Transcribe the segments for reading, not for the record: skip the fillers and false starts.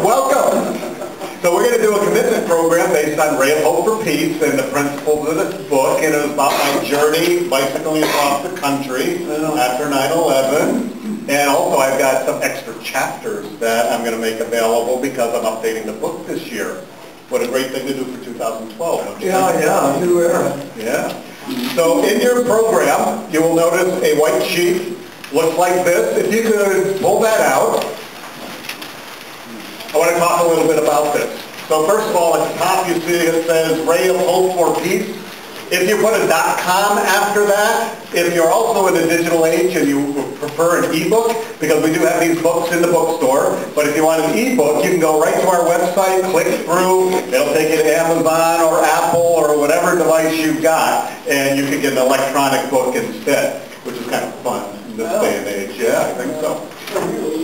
welcome. So we're going to do a commitment program based on Ray of Hope for Peace and the principles of this book, and it was about my journey bicycling across the country after 9/11. And also I've got some extra chapters that I'm going to make available because I'm updating the book this year. What a great thing to do for 2012. Don't you think? Yeah, new era. Yeah. So in your program, you will notice a white sheet. Looks like this. If you could pull that out. I want to talk a little bit about this. So first of all, at the top you see it says Ray of Hope for Peace. If you put a .com after that, if you're also in the digital age and you prefer an ebook, because we do have these books in the bookstore, but if you want an ebook, you can go right to our website, click through, it'll take you to Amazon or Apple or whatever device you've got, and you can get an electronic book instead, which is kind of fun in this day and age. Yeah, I think so.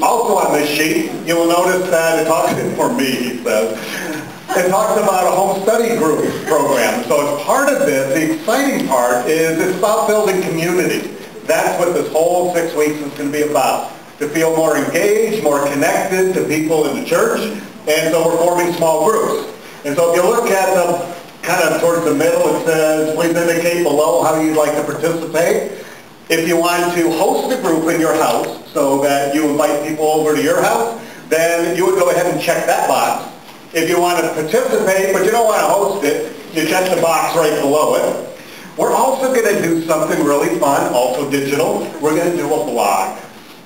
Also on this sheet, you will notice that it talks, for me, he says, it talks about a home study group program. So as part of this, the exciting part is it's about building community. That's what this whole 6 weeks is going to be about. To feel more engaged, more connected to people in the church. And so we're forming small groups. And so if you look at the kind of towards the middle, it says, please indicate below how you'd like to participate. If you want to host a group in your house so that you invite people over to your house, then you would go ahead and check that box. If you want to participate, but you don't want to host it, you check the box right below it. We're also going to do something really fun, also digital. We're going to do a blog.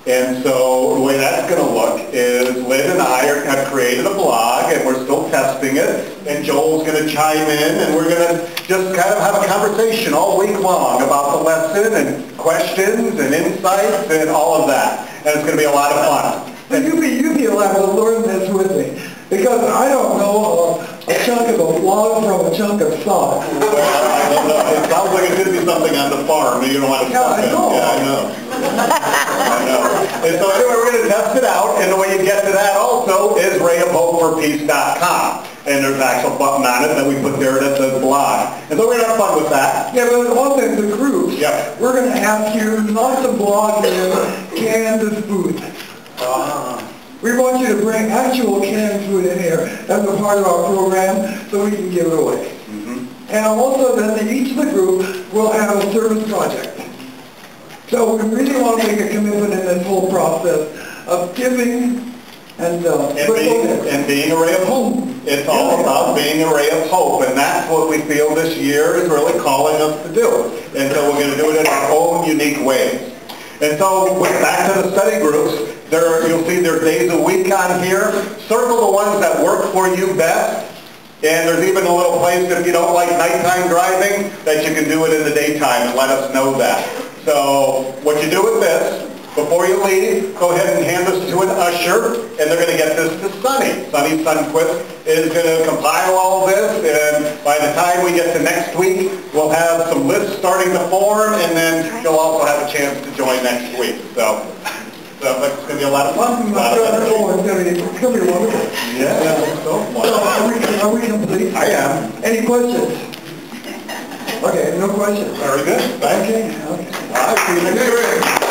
And so the way that's going to look is Lynn and I have created a blog, and we're still testing it. And Joel's going to chime in, and we're going to just kind of have a conversation all week long about the lesson and questions and insights and all of that. And it's going to be a lot of fun. And you'd be allowed to learn this with me. Because I don't know a chunk of a blog from a chunk of sock. Well, I don't know. It sounds like it could be something on the farm. You don't want to stop it. Yeah, I know. I know. And so anyway, we're going to test it out. And the way you get to that also is rayofhopeforpeace.com. And there's an actual button on it that we put there that says blog. And so we're going to have fun with that. Yeah, but one thing, the groups, we're going to ask you not to blog in canned food. We want you to bring actual canned food in here as a part of our program so we can give it away. And also then each of the group will have a service project. So we really want to make a commitment in this whole process of giving and being a ray of hope. It's all about being a ray of hope, and that's what we feel this year is really calling us to do. And so we're going to do it in our own unique ways. And so back to the study groups, you'll see there are days a week on here. Circle the ones that work for you best. And there's even a little place if you don't like nighttime driving that you can do it in the daytime and let us know that. So what you do with this, before you leave, go ahead and hand this to an usher, and they're going to get this to Sonny. Sonny Sunquist is going to compile all this, and by the time we get to next week, we'll have some lists starting to form, and then you'll also have a chance to join next week. So it's going to be a lot of fun. It's going to be wonderful. Yeah, so are we complete? I am. Any questions? Okay, no questions. Very good. Thank you. Okay. All right, see you next week.